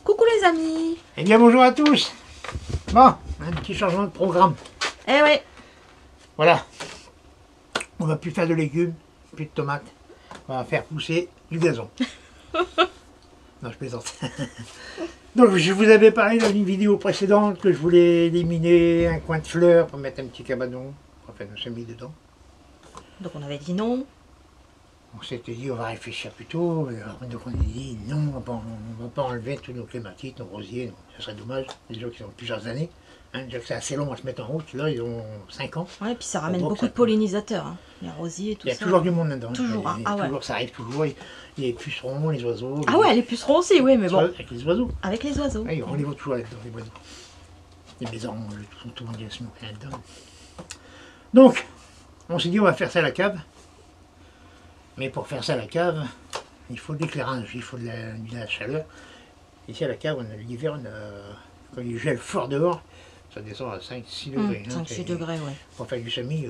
Coucou les amis. Eh bien bonjour à tous. Bon, un petit changement de programme. Eh ouais. Voilà. On va plus faire de légumes, plus de tomates. On va faire pousser du gazon. Non, je plaisante. Donc je vous avais parlé dans une vidéo précédente que je voulais éliminer un coin de fleurs pour mettre un petit cabanon, pour faire un semis dedans. Donc on avait dit non. On s'était dit on va réfléchir plus tôt, donc on a dit non, on va pas enlever tous nos clématites, nos rosiers, non, ce serait dommage, les gens qui ont plusieurs années, hein, déjà que c'est assez long à se mettre en route, là ils ont 5 ans. Ouais, puis ça ramène Donc, beaucoup de pollinisateurs, hein. Les rosiers et tout ça. Il y a toujours du monde là-dedans. Toujours, hein. Ah ouais. Toujours, ça arrive toujours, les pucerons, les oiseaux. Ah ouais, les pucerons aussi, oui, mais bon. Avec les oiseaux. Avec les oiseaux. Ouais, on les voit toujours là-dedans, les oiseaux. Les maisons, tout le monde vient se nourrir là-dedans. Donc, on s'est dit on va faire ça à la cave. Mais pour faire ça à la cave, il faut de l'éclairage, il faut de la chaleur. Ici à la cave, l'hiver, quand il gèle fort dehors, ça descend à 5-6 degrés. 5-6 degrés, ouais. Pour faire du semis,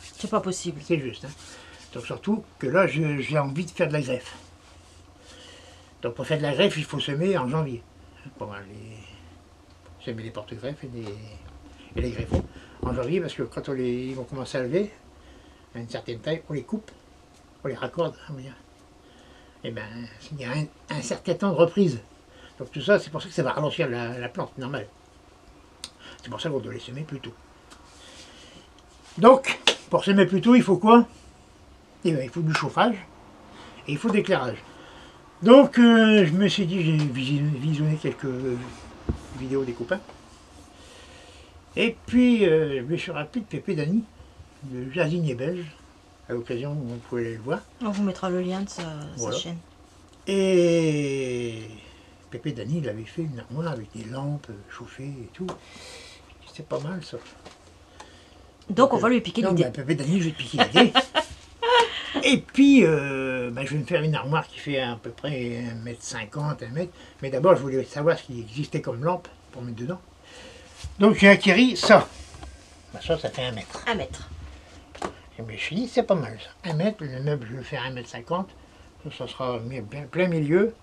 c'est pas possible. C'est juste. Hein. Donc surtout que là, j'ai envie de faire de la greffe. Donc pour faire de la greffe, il faut semer en janvier. Pour semer les porte-greffes et les greffons. En janvier, parce que quand ils vont commencer à lever, à une certaine taille, on les coupe, on les raccorde, on va dire. Et bien, il y a un certain temps de reprise. Donc tout ça, c'est pour ça que ça va ralentir la plante, normal. C'est pour ça qu'on doit les semer plus tôt. Donc, pour semer plus tôt, il faut quoi? Eh bien, il faut du chauffage et il faut de l'éclairage. Donc, je me suis dit, j'ai visionné quelques vidéos des copains. Et puis, je me suis rappelé de Pépé Dany, le jardinier belge. À l'occasion, vous pouvez aller le voir. On vous mettra le lien de sa chaîne. Et Pépé Dany, il avait fait une armoire avec des lampes chauffées et tout. C'était pas mal, ça. Donc on va lui piquer l'idée. Pépé Dany, je vais te piquer l'idée. Et puis, je vais me faire une armoire qui fait à peu près 1,50 m, 1 m. Mais d'abord, je voulais savoir ce qui existait comme lampe pour mettre dedans. Donc, j'ai acquis ça. Ça fait 1 mètre. 1 mètre. Et je me suis dit, c'est pas mal ça. 1 mètre, le meuble, je vais faire 1,50 m. Ça sera bien plein milieu.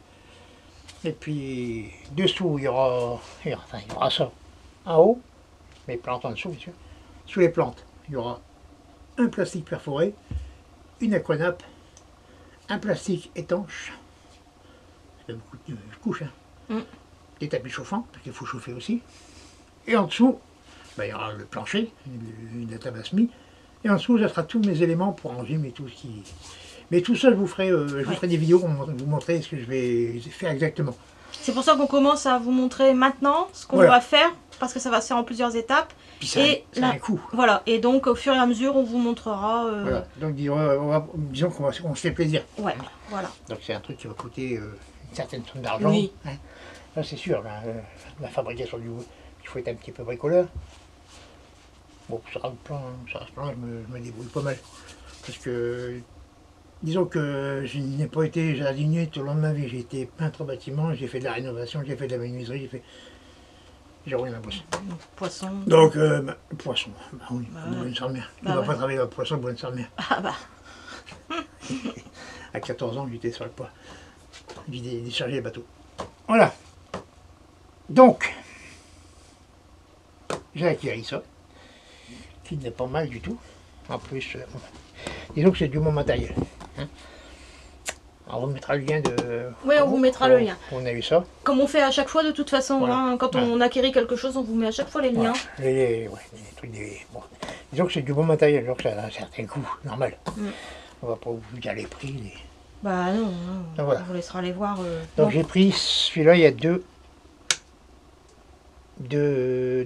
Et puis, dessous, il y aura ça en haut. Mes plantes en dessous, bien sûr. Sous les plantes, il y aura un plastique perforé, une aquanape, un plastique étanche, ça fait beaucoup de couches, hein. Des tapis chauffants, parce qu'il faut chauffer aussi. Et en dessous, il y aura le plancher, la table à semis. Et en dessous, ça sera tous mes éléments pour ranger, mais tout ce qui... Mais tout ça, je vous ferai des vidéos pour vous montrer ce que je vais faire exactement. C'est pour ça qu'on commence à vous montrer maintenant ce qu'on va faire, parce que ça va se faire en plusieurs étapes. Puis ça a un coût. Voilà, et donc au fur et à mesure, on vous montrera... Voilà, donc disons qu'on se fait plaisir. Ouais, voilà. Donc c'est un truc qui va coûter une certaine somme d'argent. Oui. Hein. Là c'est sûr, la fabrication il faut être un petit peu bricoleur. Bon, sur ce plan, je me débrouille pas mal. Parce que, disons que je n'ai pas été jardinier tout le long de ma vie. J'ai été peintre au bâtiment, j'ai fait de la rénovation, j'ai fait de la menuiserie, j'ai roulé ma bosse. Poisson. Donc, poisson, bah oui, Boulogne-sur-Mer. Tu ne vas pas travailler au poisson Boulogne-sur-Mer. Ah bah. À 14 ans, j'étais sur le poids. J'ai déchargé les bateaux. Voilà. Donc, j'ai acquis ça, qui n'est pas mal du tout. En plus, disons que c'est du bon matériel. Hein. Alors, on vous mettra le lien de... Oui, on vous mettra le lien. On a eu ça. Comme on fait à chaque fois de toute façon, voilà. Hein, quand on acquérit quelque chose, on vous met à chaque fois les liens. Voilà. Les trucs bon. Disons que c'est du bon matériel, donc ça a un certain coût, normal. On va pas vous dire les prix. Bah non, voilà. On vous laissera les voir. Donc j'ai pris celui-là, il y a deux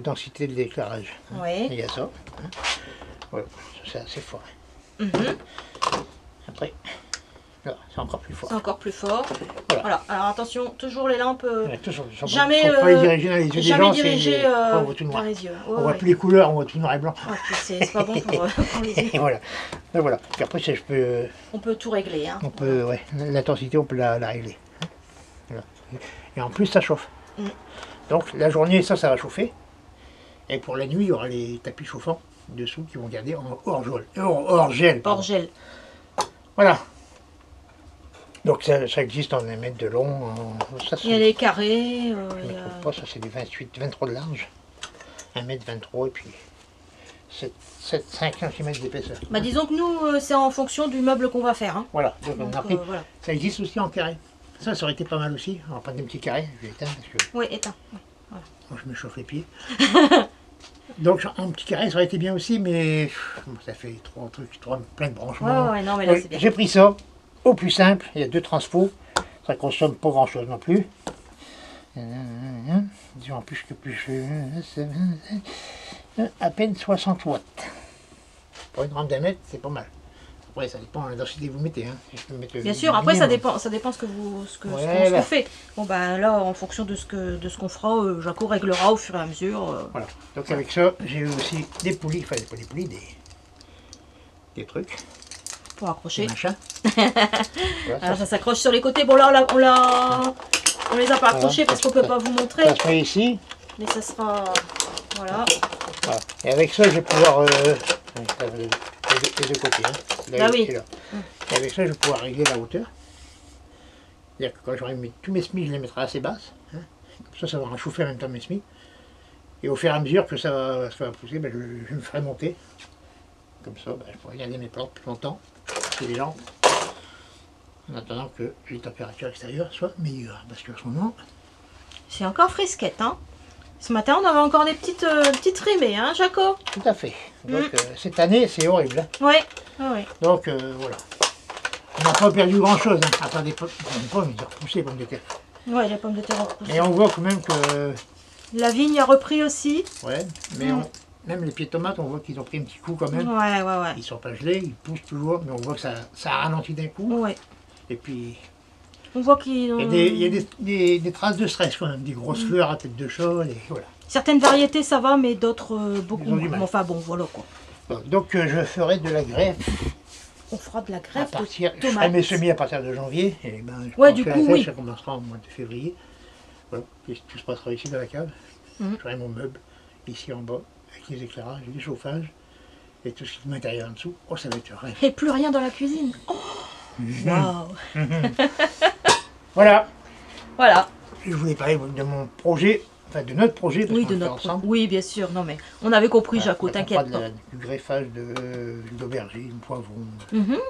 densités de l'éclairage. Hein. Oui. Il y a ça. Hein. Voilà, c'est assez fort. Après, là, c'est encore plus fort. C'est encore plus fort. Voilà. Alors attention, toujours les lampes. Jamais faut pas les diriger dans les yeux des gens, diriger on voit tout noir. les yeux. On voit plus les couleurs, on voit tout noir et blanc. C'est pas bon pour les yeux. Et voilà. Donc voilà. Puis après, je peux. On peut tout régler. Hein. On peut, l'intensité, on peut la régler. Voilà. Et en plus, ça chauffe. Donc la journée, ça va chauffer. Et pour la nuit, il y aura les tapis chauffants dessous qui vont garder en hors gel. Hors gel. Voilà. Donc ça existe en 1 mètre de long. Ça, Il y a les carrés. je ne me trompe pas, ça c'est du 28, 23 de large. 1 m 23 et puis 5 cm d'épaisseur. Bah disons que nous, c'est en fonction du meuble qu'on va faire. Hein. Voilà, donc on a pris. Voilà. Ça existe aussi en carré. Ça aurait été pas mal aussi. On va prendre des petits carrés, je vais éteindre parce que Oui, éteins. Ouais, voilà. moi je me chauffe les pieds. Donc un petit carré ça aurait été bien aussi, mais ça fait plein de branchements. Ouais, non, mais là c'est bien. J'ai pris ça au plus simple, il y a 2 transpos, ça consomme pas grand chose non plus. Disons en plus que à peine 60 watts. Pour une rampe d'1 mètre, c'est pas mal. Après, ça dépend de la densité que vous mettez. Hein. Si je peux mettre Bien sûr, après ça dépend ce qu'on fait. Bon ben là, en fonction de ce qu'on fera, Jaco réglera au fur et à mesure. Voilà. Donc avec ça, j'ai eu aussi des poulies, enfin pas des poulies, des trucs. Pour accrocher. Machin. Voilà, alors ça s'accroche sur les côtés. Bon là, on les a pas accrochés parce qu'on peut pas vous montrer. Ça se met ici. Mais ça sera... Voilà. Voilà. Et avec ça, je vais pouvoir... les deux côtés. Hein. Là, ah oui. Là. Et avec ça, je vais pouvoir régler la hauteur. C'est-à-dire que quand j'aurai mis tous mes semis, je les mettrai assez basses. Hein. Comme ça va réchauffer en même temps mes semis. Et au fur et à mesure que ça va pousser, ben, je me ferai monter. Comme ça, ben, je pourrai garder mes plantes plus longtemps. C'est les lampes. En attendant que les températures extérieures soient meilleures. Parce qu'en ce moment... C'est encore frisquette, hein. Ce matin, on avait encore des petites rimées, hein, Jaco? Tout à fait. Donc, cette année, c'est horrible. Hein. Oui, oui. Donc, voilà. On n'a pas perdu grand-chose, hein, à part des pommes. Ils ont repoussé, les pommes de terre. Oui, les pommes de terre ont repoussé. Et on voit quand même que... La vigne a repris aussi. Ouais, mais même les pieds de tomates, on voit qu'ils ont pris un petit coup quand même. Ouais, ouais, ouais. Ils sont pas gelés, ils poussent toujours, mais on voit que ça a ralenti d'un coup. Ouais. Et puis... On voit qu'il Il y a des traces de stress quand même, des grosses fleurs à tête de chaude, et voilà. Certaines variétés ça va, mais d'autres beaucoup moins. Enfin bon, voilà quoi. Bon, donc je ferai de la greffe. On fera de la greffe de tomates. Je ferai mes semis à partir de janvier, et ben, je ouais, pense du que coup, la greffe, oui. ça commencera au mois de février. Voilà, et tout se passera ici dans la cave. Je ferai mon meuble ici en bas, avec les éclairages, les chauffages, et tout ce qui est matériel en dessous. Oh, ça va être un rêve. Et plus rien dans la cuisine. Oh, waouh. Voilà. Voilà. Je voulais parler de mon projet, enfin de notre projet, parce qu'on le fait ensemble. Oui, bien sûr. Non mais on avait compris, voilà, Jaco, t'inquiète pas. Du greffage d'aubergines, poivrons.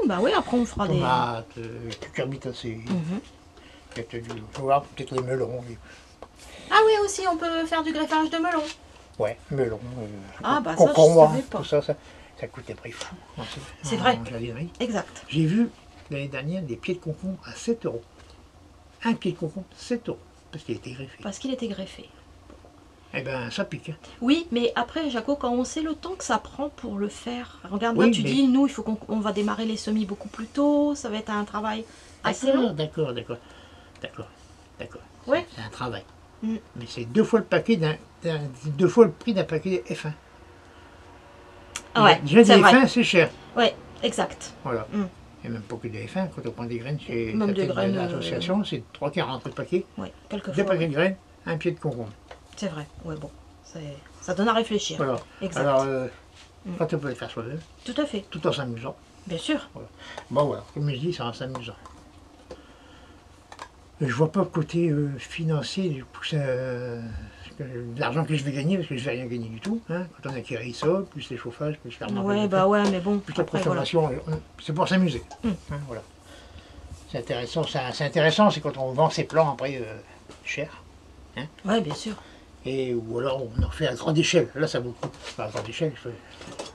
Bah oui, après on fera tomates, cucurbitacées. Peut-être les melons. Ah oui, aussi, on peut faire du greffage de melons. Ouais, melons. Bah ça, je savais pas. Tout ça coûte des prix fous. C'est vrai. Exact. J'ai vu l'année dernière des pieds de concombre à 7 €. Un pied de concombre, 7 €. Parce qu'il était greffé. Parce qu'il était greffé. Eh ben, ça pique. Hein. Oui, mais après, Jaco, quand on sait le temps que ça prend pour le faire, regarde, là, tu dis, nous, il faut qu'on va démarrer les semis beaucoup plus tôt, ça va être un travail assez long. D'accord. Oui. C'est un travail. Mais c'est 2 fois le paquet 2 fois le prix d'un paquet F1. Ouais, déjà des F1, c'est cher. Oui, exact. Voilà. Et même pas que des F1, quand on prend des graines chez l'association, c'est 3,40 le paquet. Oui, quelquefois. 2 paquets de graines, un pied de concombre. C'est vrai, ouais, bon. Ça donne à réfléchir. Voilà. Exact. Alors, quand on peut le faire soi-même. Tout à fait. Tout en s'amusant. Bien sûr. Voilà. Bon, voilà, comme je dis, ça en s'amusant. Je vois pas le côté financier, l'argent que je vais gagner, parce que je vais rien gagner du tout. Hein, quand on acquérit ça, plus les chauffages, plus ferment. Ouais, bah ouais, mais bon. Plus la consommation, c'est pour s'amuser. Hein, voilà. C'est intéressant, c'est quand on vend ses plants après cher. Hein. Ouais, bien sûr. Et ou alors on en fait à grande échelle. Là, ça vaut le coup. Enfin, à grande échelle,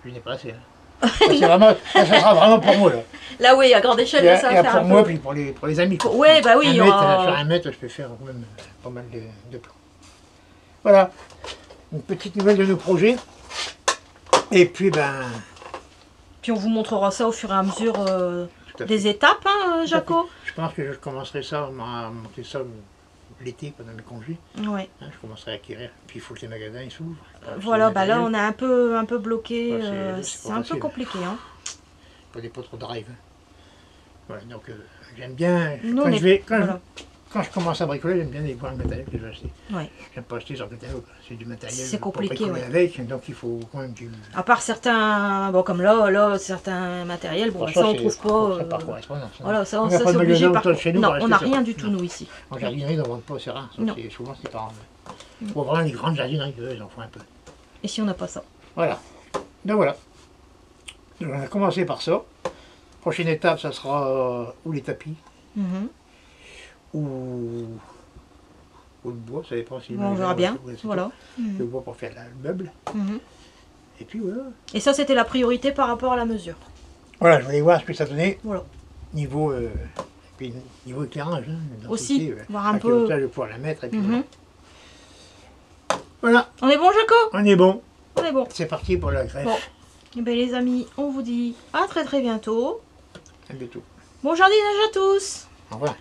je n'ai pas assez. Hein. Ça sera vraiment pour moi là. Là oui, à grande échelle, ça va faire pour moi puis pour les amis. Quoi. Ouais, bah oui. Sur 1 mètre, je peux faire quand même pas mal de plans. Voilà, une petite nouvelle de nos projets. Et puis puis on vous montrera ça au fur et à mesure des étapes, hein, Jaco. Je pense que je commencerai ça, à monter ça l'été pendant mes congés. Ouais. Hein, je commencerai à acquérir. Puis il faut que les magasins ils s'ouvrent. Voilà, là on est un peu bloqué. C'est un peu compliqué. Hein. Pas trop de drive. Hein. Voilà, donc j'aime bien. Nous, quand je commence à bricoler, j'aime bien aller voir le matériel que je vais acheter. Ouais. J'aime pas acheter sur le catalogue. C'est du matériel C'est pour compliqué, bricoler avec, donc il faut quand même du... À part certains, bon comme là certains matériels, bon, ça on trouve pas. Ça par correspondance. Voilà, ça On n'a c'est pas de obligé magasin par. autour de chez nous Non, pour on n'a acheter ça. rien du tout Non. nous ici. En jardinerie, ils n'en vendent pas, c'est rare. Ça, Non. souvent, c'est pas... Pour vraiment les grandes jardineries, ils en font un peu. Et si on n'a pas ça? Voilà. Donc voilà. Donc, on a commencé par ça. Prochaine étape, ça sera ou les tapis, ou le bois, ça dépend si... Bon, on verra bien, voilà. Le bois pour faire le meuble. Et puis voilà. Et ça, c'était la priorité par rapport à la mesure. Voilà, je voulais voir ce que ça donnait. Voilà. Niveau, puis niveau éclairage. Hein, aussi, voir un à peu... quelle hauteur je vais pouvoir la mettre. Et puis voilà. On est bon, Jaco? On est bon. On est bon. C'est parti pour la greffe. Bon. Et bien les amis, on vous dit à très bientôt. À bientôt. Bon jardinage à tous. Au revoir.